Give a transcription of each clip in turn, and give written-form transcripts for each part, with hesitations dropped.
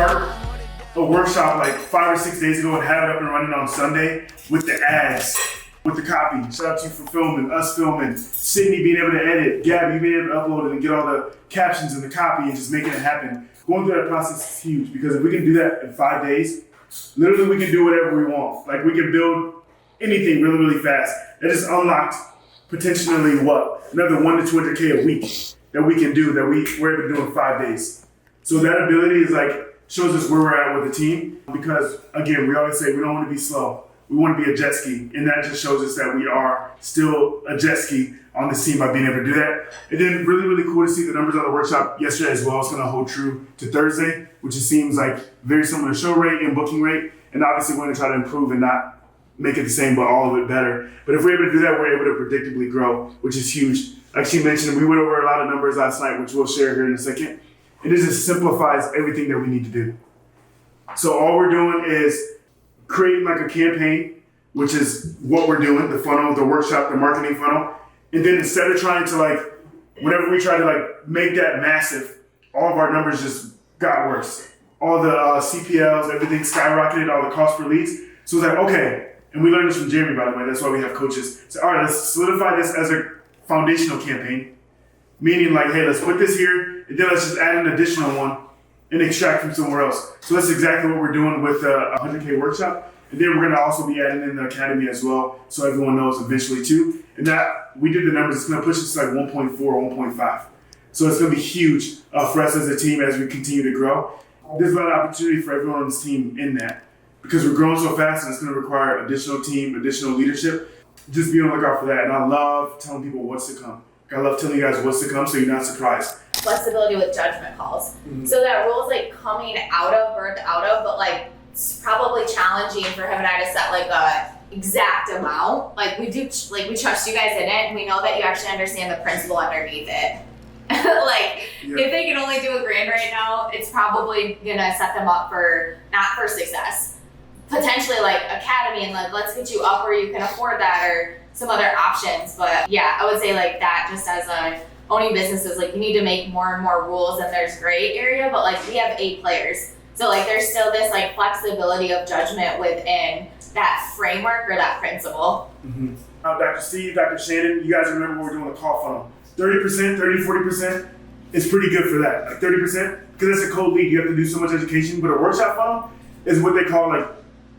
start a workshop like 5 or 6 days ago and have it up and running on Sunday with the ads, with the copy. Shout out to you for filming, us filming, Sydney being able to edit, Gabby being able to upload it and get all the captions and the copy and just making it happen. Going through that process is huge because if we can do that in 5 days, literally we can do whatever we want. Like we can build anything really, really fast. That just unlocked potentially what? Another 1 to 200K a week that we can do that we're able to do in 5 days. So that ability is like, shows us where we're at with the team because again, we always say we don't want to be slow. We want to be a jet ski, and that just shows us that we are still a jet ski on this team by being able to do that. And then really, really cool to see the numbers on the workshop yesterday as well. It's going to hold true to Thursday, which it seems like very similar show rate and booking rate. And obviously we're going to try to improve and not make it the same, but all of it better. But if we're able to do that, we're able to predictably grow, which is huge. Like she mentioned, we went over a lot of numbers last night, which we'll share here in a second. It just simplifies everything that we need to do. So all we're doing is creating like a campaign, which is what we're doing, the funnel, the workshop, the marketing funnel. And then instead of trying to like, whenever we try to like make that massive, all of our numbers just got worse. All the CPLs, everything skyrocketed, all the cost per leads. So it's like, okay, and we learned this from Jeremy, by the way, that's why we have coaches. So all right, let's solidify this as a foundational campaign. Meaning like, hey, let's put this here, and then let's just add an additional one and extract from somewhere else. So that's exactly what we're doing with the 100K workshop. And then we're gonna also be adding in the academy as well, so everyone knows eventually too. And that, we did the numbers, it's gonna push us to like 1.4, 1.5. So it's gonna be huge for us as a team as we continue to grow. There's a lot of opportunity for everyone on this team in that because we're growing so fast and it's gonna require additional team, additional leadership. Just be on the lookout for that. And I love telling people what's to come. I love telling you guys what's to come so you're not surprised. Flexibility with judgment calls. Mm-hmm. So that rule's like coming out of, birthed out of, but like it's probably challenging for him and I to set like a exact amount. Like we do, like we trust you guys in it and we know that you actually understand the principle underneath it. Like if they can only do $1,000 right now, it's probably gonna set them up for, not for success. Potentially like academy and like, let's get you up where you can afford that or some other options. But yeah, I would say like that just as owning businesses, like you need to make more and more rules and there's gray area, but like we have 8 players. So like there's still this like flexibility of judgment within that framework or that principle. Mm-hmm. Dr. Steve, Dr. Shannon, you guys remember when we're doing a call funnel. 30%, 30-40% is pretty good for that. Like 30%, because that's a cold lead. You have to do so much education, but a workshop funnel is what they call like,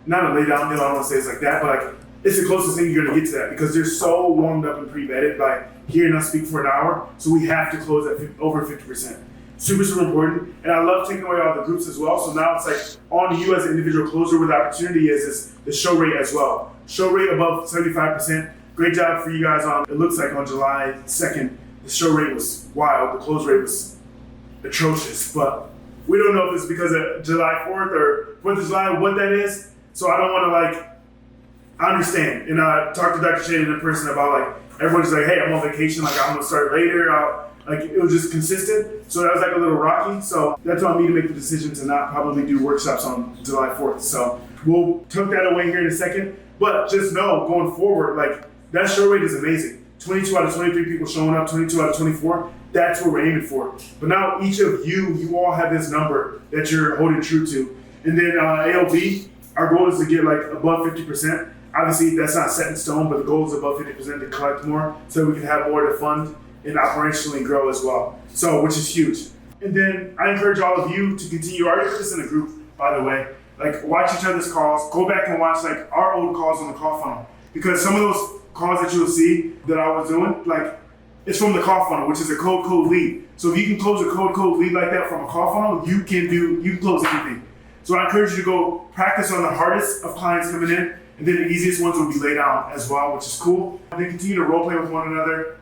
not a lay down deal, I don't want to say it's like that, but like it's the closest thing you're going to get to that because they're so warmed up and pre-vetted by hearing us speak for an hour. So we have to close at over 50%. Super, super important. And I love taking away all the groups as well. So now it's like on you as an individual closer with opportunity is the show rate as well. Show rate above 75%. Great job for you guys on, it looks like on July 2nd, the show rate was wild. The close rate was atrocious. But we don't know if it's because of July 4th or 4th of July, what that is. So I don't want to like, I understand. And I talked to Dr. Shannon in person about like, everyone's like, hey, I'm on vacation, like I'm gonna start later. Like it was just consistent. So that was like a little rocky. So that's on me to make the decision to not probably do workshops on July 4th. So we'll tuck that away here in a second. But just know going forward, like that show rate is amazing. 22 out of 23 people showing up, 22 out of 24. That's what we're aiming for. But now each of you all have this number that you're holding true to. And then AOB, our goal is to get like above 50%. Obviously, that's not set in stone, but the goal is above 50% to collect more so we can have more to fund and operationally grow as well. So, which is huge. And then I encourage all of you to continue. I already put this in a group, by the way. Like, watch each other's calls. Go back and watch like our old calls on the call funnel. Because some of those calls that you'll see that I was doing, like, it's from the call funnel, which is a cold lead. So if you can close a cold lead like that from a call funnel, you can close anything. So I encourage you to go practice on the hardest of clients coming in. And then the easiest ones will be laid out as well, which is cool. And then continue to role play with one another.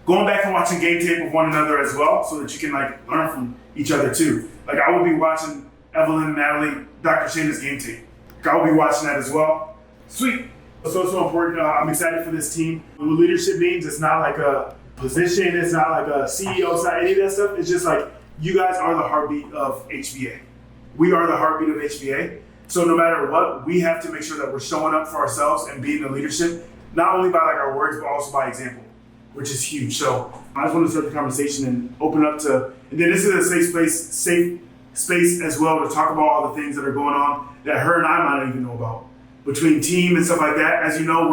Going back and watching game tape with one another as well, so that you can like learn from each other too. Like I will be watching Evelyn, Natalie, Dr. Shannon's game tape. Like, I will be watching that as well. Sweet. So important. I'm excited for this team. What leadership means, it's not like a position, it's not like a CEO, it's not any of that stuff. It's just like you guys are the heartbeat of HBA. We are the heartbeat of HBA. So no matter what, we have to make sure that we're showing up for ourselves and being the leadership, not only by like our words, but also by example, which is huge. So I just want to start the conversation and open up to, and then this is a safe space as well to talk about all the things that are going on that her and I might not even know about. Between team and stuff like that, as you know,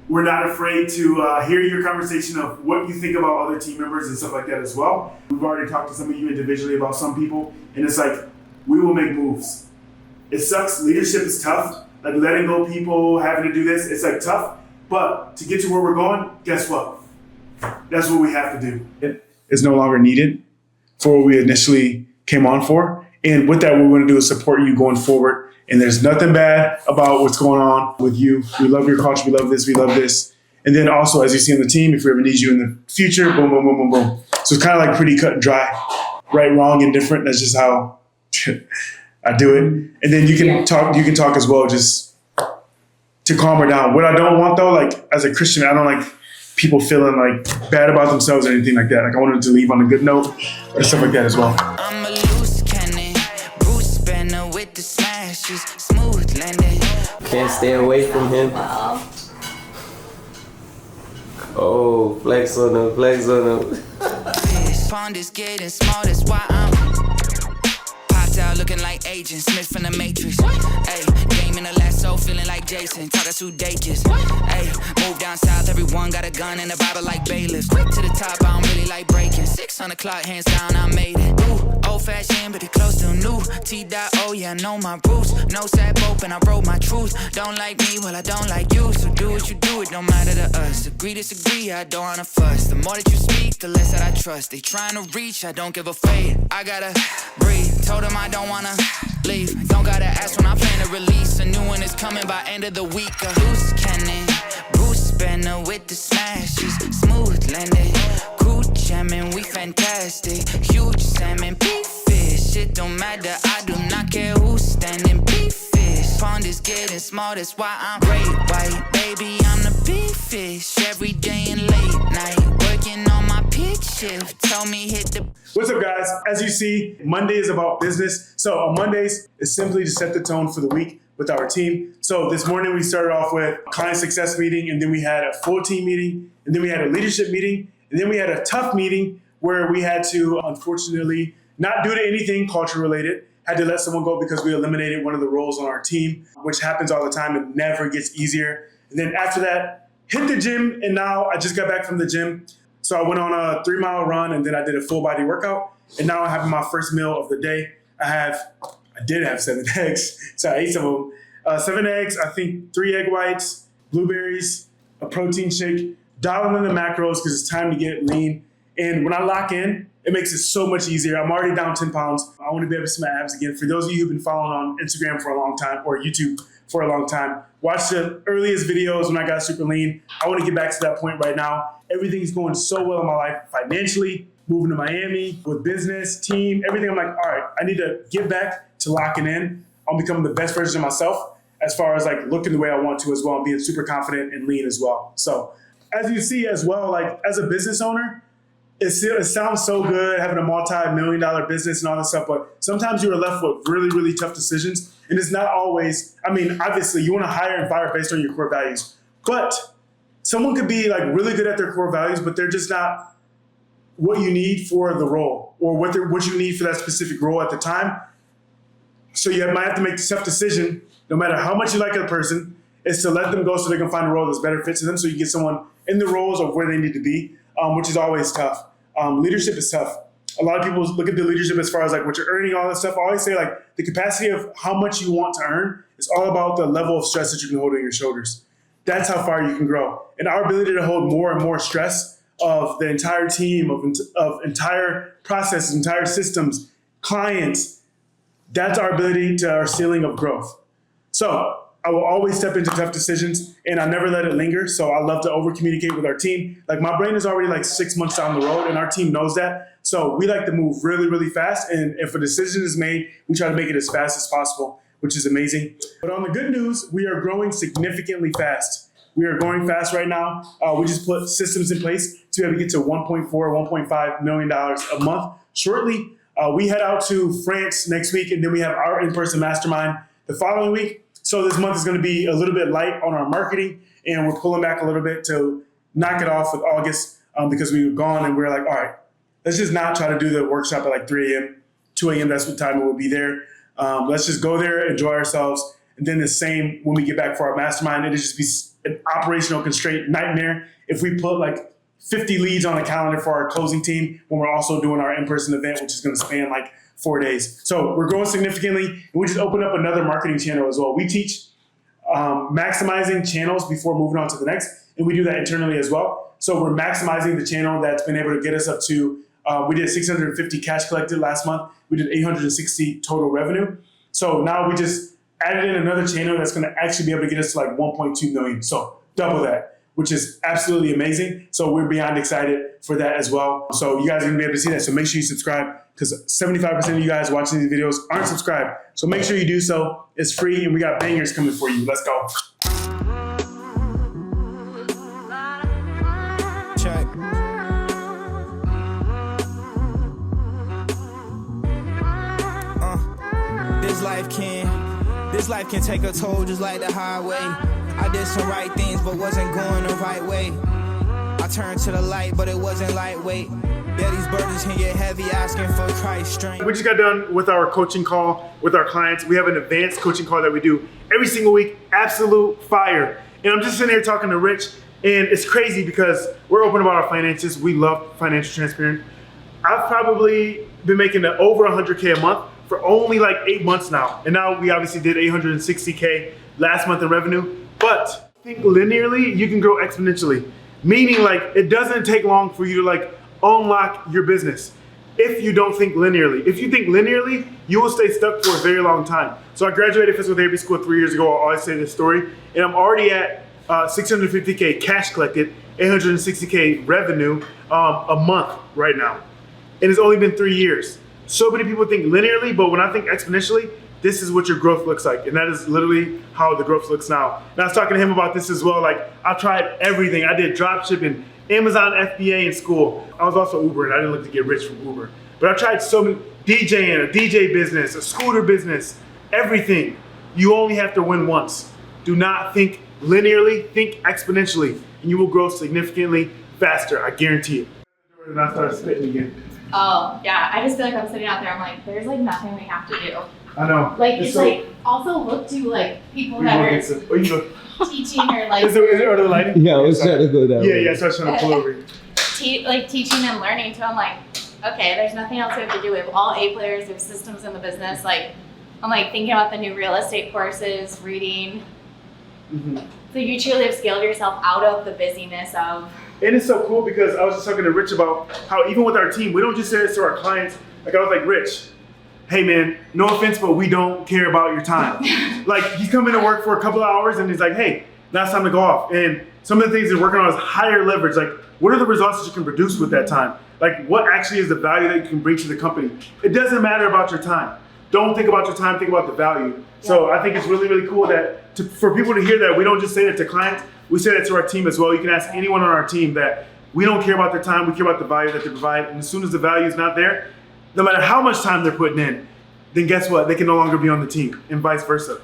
we're not afraid to hear your conversation of what you think about other team members and stuff like that as well. We've already talked to some of you individually about some people, and it's like, we will make moves. It sucks. Leadership is tough. Like letting go people, having to do this, it's like tough. But to get to where we're going, guess what? That's what we have to do. It's no longer needed for what we initially came on for. And with that, what we want to do is support you going forward. And there's nothing bad about what's going on with you. We love your culture. We love this. We love this. And then also, as you see on the team, if we ever need you in the future, boom, boom, boom, boom, boom. So it's kind of like pretty cut and dry. Right, wrong, indifferent. That's just how I do it. And then you can talk as well, just to calm her down. What I don't want though, like as a Christian, I don't like people feeling like bad about themselves or anything like that. Like I want them to leave on a good note or stuff like that as well. I'm a loose cannon, Bruce Banner with the smashes, smooth landing. Can't stay away from him. Wow. Oh, flex on him, flex on him. This pond is getting small, that's why I'm popped out looking like Agent Smith from the Matrix. Ayy, game in the lasso, feeling like Jason, talk us Sudeikis. Ayy, move down south, everyone got a gun and a Bible like bailiffs. Quick to the top, I don't really like breaking. 600 clock, hands down, I made it. Ooh, old fashioned, but it close to new. T.O, yeah, I know my roots. No sap open, I wrote my truth. Don't like me, well, I don't like you. So do what you do, it don't matter to us. Agree, disagree, I don't wanna fuss. The more that you speak, the less that I trust. They trying to reach, I don't give a fade. I gotta breathe, told them I don't wanna leave. Don't gotta ask when I plan to release. A new one is coming by end of the week. A loose cannon, Bruce Banner with the smashes, smooth landing. Crew jamming, we fantastic. Huge salmon, big fish. It don't matter, I do not care who's standing. Big fish, pond is getting small, that's why I'm great white. Baby, I'm the big fish. Every day and late night, working on my pitch shift. Tell me hit the... What's up, guys? As you see, Monday is about business. So on Mondays, it's simply to set the tone for the week with our team. So this morning we started off with a client success meeting, and then we had a full team meeting, and then we had a leadership meeting, and then we had a tough meeting where we had to, unfortunately, not do anything culture related. Had to let someone go because we eliminated one of the roles on our team, which happens all the time and never gets easier. And then after that, hit the gym, and now I just got back from the gym. So I went on a 3-mile run, and then I did a full body workout. And now I'm having my first meal of the day. I did have 7 eggs, so I ate some of them. 7 eggs, I think 3 egg whites, blueberries, a protein shake, dialing in the macros because it's time to get lean. And when I lock in, it makes it so much easier. I'm already down 10 pounds. I want to be able to see my abs again. For those of you who've been following on Instagram for a long time or YouTube for a long time, watch the earliest videos when I got super lean. I want to get back to that point right now. Everything's going so well in my life financially, moving to Miami, with business, team, everything. I'm like, all right, I need to get back to locking in. I'm becoming the best version of myself as far as like looking the way I want to as well and being super confident and lean as well. So as you see as well, like as a business owner, it sounds so good having a multi-million-dollar business and all this stuff, but sometimes you are left with really, really tough decisions. And it's not always, I mean, obviously you want to hire and fire based on your core values, but someone could be like really good at their core values, but they're just not what you need for the role or what you need for that specific role at the time. So you might have to make the tough decision, no matter how much you like a person, is to let them go so they can find a role that's better fits to them so you get someone in the roles of where they need to be, which is always tough. Leadership is tough. A lot of people look at the leadership as far as like what you're earning, all that stuff. I always say like the capacity of how much you want to earn is all about the level of stress that you can hold on your shoulders. That's how far you can grow. And our ability to hold more and more stress of the entire team, of entire processes, entire systems, clients, that's our ability to our ceiling of growth. So I will always step into tough decisions and I never let it linger. So I love to over communicate with our team. Like my brain is already like 6 months down the road and our team knows that. So we like to move really, really fast. And if a decision is made, we try to make it as fast as possible, which is amazing. But on the good news, we are growing significantly fast. We are growing fast right now. We just put systems in place to be able to get to $1.4, $1.5 million a month shortly. We head out to France next week and then we have our in-person mastermind the following week. So this month is going to be a little bit light on our marketing and we're pulling back a little bit to knock it off with August because we were gone and we were like, all right, let's just not try to do the workshop at like 3 a.m., 2 2 a.m. That's what time we'll be there. Let's just go there, enjoy ourselves. And then the same when we get back for our mastermind, it'll just be an operational constraint nightmare if we put like 50 leads on the calendar for our closing team when we're also doing our in-person event, which is going to span like 4 days. So we're growing significantly. And we just opened up another marketing channel as well. We teach maximizing channels before moving on to the next. And we do that internally as well. So we're maximizing the channel that's been able to get us up to, we did 650 cash collected last month. We did 860 total revenue. So now we just added in another channel that's going to actually be able to get us to like 1.2 million. So double that, which is absolutely amazing. So we're beyond excited for that as well. So you guys are going to be able to see that. So make sure you subscribe because 75% of you guys watching these videos aren't subscribed. So make sure you do so. It's free and we got bangers coming for you. Let's go. Check. This life can take a toll just like the highway. I did some right things but wasn't going the right way. I turned to the light but it wasn't lightweight. Yeah, these burdens can get heavy asking for Christ's strength. We just got done with our coaching call with our clients. We have an advanced coaching call that we do every single week. Absolute fire. And I'm just sitting here talking to Rich, and it's crazy because we're open about our finances. We love financial transparency. I've probably been making over 100K a month for only like 8 months now. And now we obviously did 860K last month in revenue. But think linearly, you can grow exponentially. Meaning like it doesn't take long for you to like unlock your business if you don't think linearly. If you think linearly, you will stay stuck for a very long time. So I graduated physical therapy school 3 years ago. I always say this story. And I'm already at 650K cash collected, 860K revenue a month right now. And it's only been 3 years. So many people think linearly, but when I think exponentially, this is what your growth looks like. And that is literally how the growth looks now. And I was talking to him about this as well. Like I've tried everything. I did drop shipping, Amazon FBA in school. I was also Uber and I didn't look to get rich from Uber. But I tried so many, DJing, a DJ business, a scooter business, everything. You only have to win once. Do not think linearly, think exponentially, and you will grow significantly faster, I guarantee it. And I started spitting again. Oh, yeah. I just feel like I'm sitting out there. I'm like, there's like nothing we have to do. I know. Like, it's like also look to like people that are teaching or like. Is it under the lighting? Yeah, I was trying to go that way. Yeah, so I was trying to pull over. Like teaching and learning too. I'm like, okay, there's nothing else we have to do. We have all A players, we have systems in the business. Like, I'm like thinking about the new real estate courses, reading. Mm-hmm. So you truly have scaled yourself out of the busyness of. And it's so cool because I was just talking to Rich about how even with our team, we don't just say this to our clients. Like I was like, Rich, hey man, no offense, but we don't care about your time. Like he's coming to work for a couple of hours and he's like, hey, now it's time to go off. And some of the things they're working on is higher leverage. Like what are the results that you can produce with that time? Like what actually is the value that you can bring to the company? It doesn't matter about your time. Don't think about your time, think about the value. So I think it's really, really cool that for people to hear that, we don't just say that to clients, we say that to our team as well. You can ask anyone on our team that we don't care about their time, we care about the value that they provide. And as soon as the value is not there, no matter how much time they're putting in, then guess what? They can no longer be on the team and vice versa.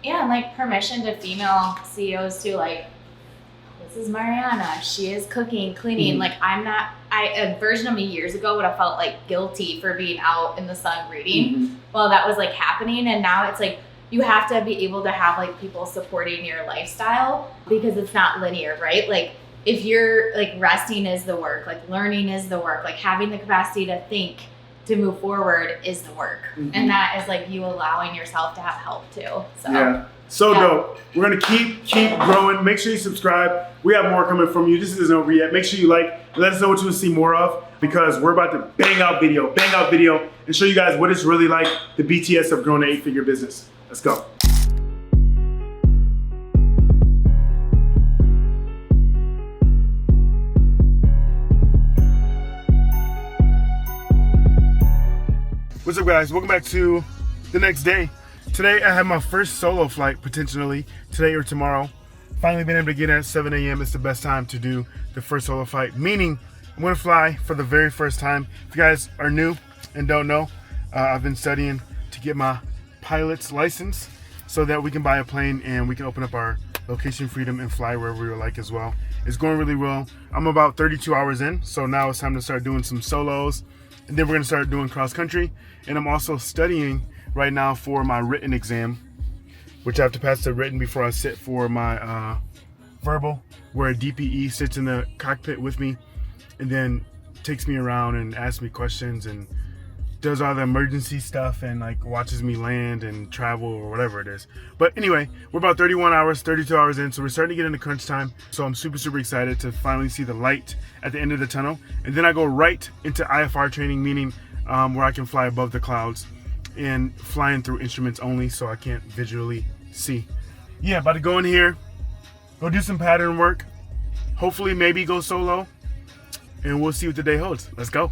Yeah, and like permission to female CEOs to like, this is Mariana, she is cooking, cleaning. Like a version of me years ago would have felt like guilty for being out in the sun reading while that was like happening. And now it's like, you have to be able to have like people supporting your lifestyle because it's not linear, right? Like if you're like resting is the work, like learning is the work, like having the capacity to think, to move forward is the work. And that is like you allowing yourself to have help too. So yeah. Dope. We're gonna keep growing. Make sure you subscribe. We have more coming from you. This isn't over yet. Make sure you like, let us know what you want to see more of because we're about to bang out video and show you guys what it's really like, the BTS of growing an 8-figure business. Let's go. What's up guys, welcome back to the next day. Today I have my first solo flight potentially, today or tomorrow. Finally been able to get in at 7 a.m. It's the best time to do the first solo flight, meaning I'm gonna fly for the very first time. If you guys are new and don't know, I've been studying to get my pilot's license so that we can buy a plane and we can open up our location freedom and fly wherever we would like as well. It's going really well. I'm about 32 hours in, so now it's time to start doing some solos And then we're gonna start doing cross country. And I'm also studying right now for my written exam, which I have to pass the written before I sit for my verbal, where a DPE sits in the cockpit with me and then takes me around and asks me questions and does all the emergency stuff and like watches me land and travel or whatever it is. But anyway, we're about 31 hours, 32 hours in, so we're starting to get into crunch time. So I'm super excited to finally see the light at the end of the tunnel. And then I go right into IFR training, meaning where I can fly above the clouds and flying through instruments only, so I can't visually see. Yeah, about to go in here, go do some pattern work, hopefully maybe go solo, and we'll see what the day holds. Let's go.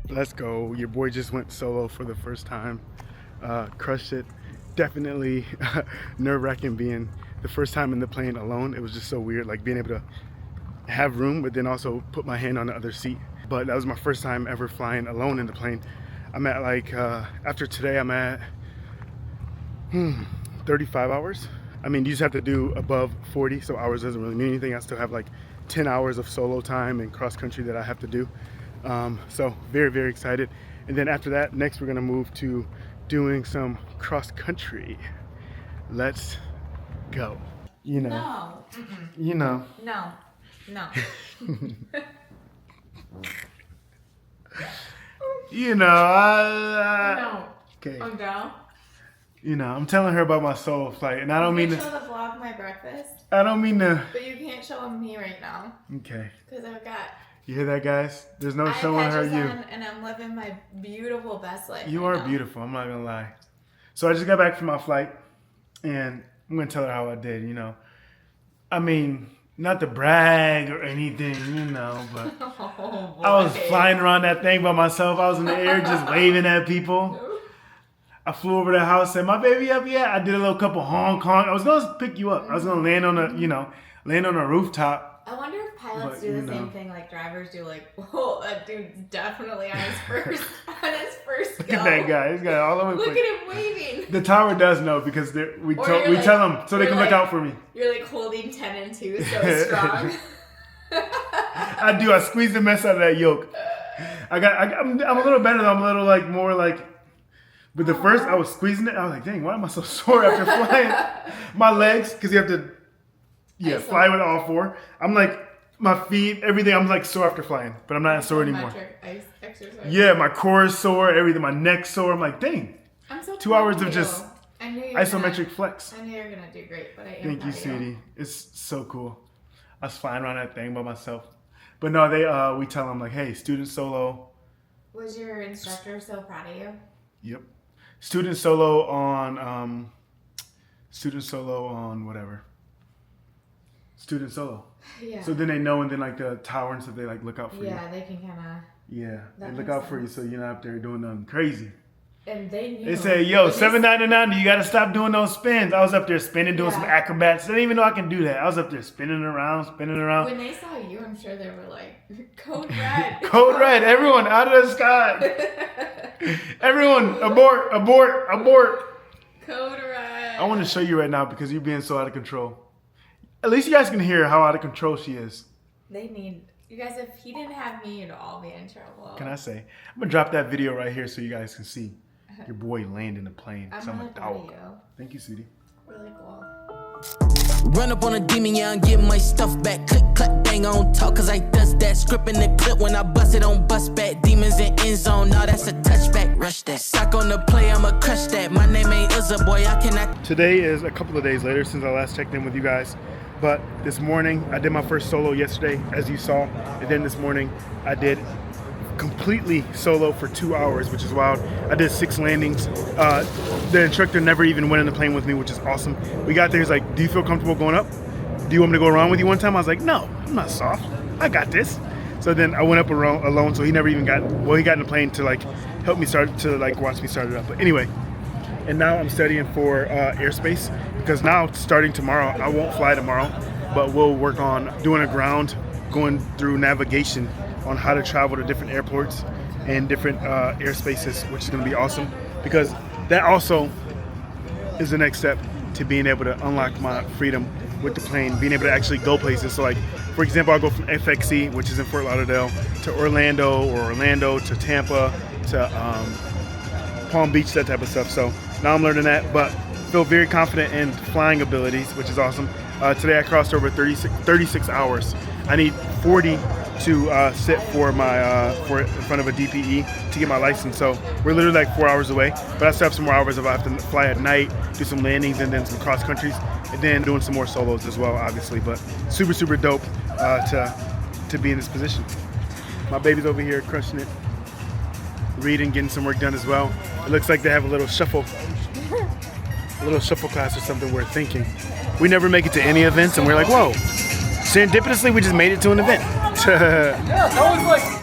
Let's go. Your boy just went solo for the first time. Crushed it. Definitely nerve-wracking being the first time in the plane alone. It was just so weird, like being able to have room but then also put my hand on the other seat. But that was my first time ever flying alone in the plane. I'm at like, after today I'm at 35 hours. I mean, you just have to do above 40, so hours doesn't really mean anything. I still have like 10 hours of solo time and cross country that I have to do. So very excited. And then after that, next we're gonna move to doing some cross country. Let's go. You know. No. Mm-mm. You know. No. No. You know. No. Okay. I'm down. You know, I'm telling her about my solo flight, and I don't mean You to. can show the vlog my breakfast, I don't mean to. but you can't show them me right now Okay. because I've got. You hear that, guys? There's no I showing have her hedges you. on, and I'm living my beautiful best life. You right are now. beautiful. I'm not gonna lie. So I just got back from my flight, and I'm gonna tell her how I did. You know, I mean, not to brag or anything, you know, but Oh, I was boy. flying around that thing by myself. I was in the air just waving at people. I flew over to the house, said, "My baby up yet?" I did a little couple honk honk. I was gonna pick you up. I was gonna land on a rooftop. I wonder if pilots But, do you the same know. thing like drivers do. Like, oh, that dude's definitely on his first Look go. at that guy. He's got it all over the Look place. at him waving. The tower does know because we Or tell you're like- them so they you're can look like- out for me. You're like holding 10 and 2 so strong. I do. I squeeze the mess out of that yoke. I'm a little better though. I'm a little like more like. But the first I was squeezing it, I was like, dang, why am I so sore after flying? My legs, because you have to, fly with all four. I'm like, my feet, everything. I'm like sore after flying, but I'm not sore anymore. Metric ice exercise. Yeah, my core is sore, everything. My neck's sore. I'm like, dang. I'm so 2 proud hours of you. just I knew you were isometric flex. I knew you were gonna do great, but I am Thank you, proud of sweetie. It's so cool. I was flying around that thing by myself. But no, we tell them like, hey, student solo. Was your instructor so proud of you? Yep. Student solo on whatever. Student solo. Yeah. So then they know, and then like the tower and stuff, they like look out for you. Yeah, they can kind of. Yeah, they That look makes out for you, sense. so you're not up there doing nothing crazy. And they knew. They say, yo, When they- $7.99, you gotta stop doing those spins. I was up there spinning, doing some Yeah. acrobats. They didn't even know I can do that. I was up there spinning around. When they saw you, I'm sure they were like, Code Red. Code Red, everyone out of the sky. Everyone, abort. Code Red. I want to show you right now because you're being so out of control. At least you guys can hear how out of control she is. They need. You guys, if he didn't have me, you'd all be in trouble. Can I say? I'm going to drop that video right here so you guys can see your boy landing the plane. I'm So I'm really a proud of dog. you. Thank you, sweetie. Really cool. Run up on a demon, yeah, and get my stuff back. Click, clack, bang, I don't talk, cause I does that. Script in the clip when I bust it on bust back. Demons in end zone, now that's a touchback. Rush that. Sock on the play, I'ma crush that. My name ain't Izza, boy, I cannot. Today is a couple of days later since I last checked in with you guys. But this morning, I did my first solo yesterday, as you saw. And then this morning, I did completely solo for 2 hours, which is wild. I did 6 landings. The instructor never even went in the plane with me, which is awesome. We got there, he's like, do you feel comfortable going up? Do you want me to go around with you one time? I was like, no, I'm not soft. I got this. So then I went up alone, so he never even he got in the plane to like help me watch me start it up. But anyway, and now I'm studying for airspace because now starting tomorrow, I won't fly tomorrow, but we'll work on doing a ground, going through navigation on how to travel to different airports and different airspaces, which is going to be awesome because that also is the next step to being able to unlock my freedom with the plane, being able to actually go places. So like, for example, I'll go from FXC, which is in Fort Lauderdale, to Orlando, or Orlando to Tampa, to Palm Beach, that type of stuff. So now I'm learning that, but feel very confident in flying abilities, which is awesome. Today I crossed over 36 hours. I need 40 to sit for my for in front of a DPE to get my license. So we're literally like 4 hours away, but I still have some more hours if I have to fly at night, do some landings, and then some cross countries, and then doing some more solos as well, obviously. But super dope to be in this position. My baby's over here crushing it, reading, getting some work done as well. It looks like they have a little shuffle class or something. We're thinking we never make it to any events, and we're like, whoa, serendipitously we just made it to an event. Yeah, that was like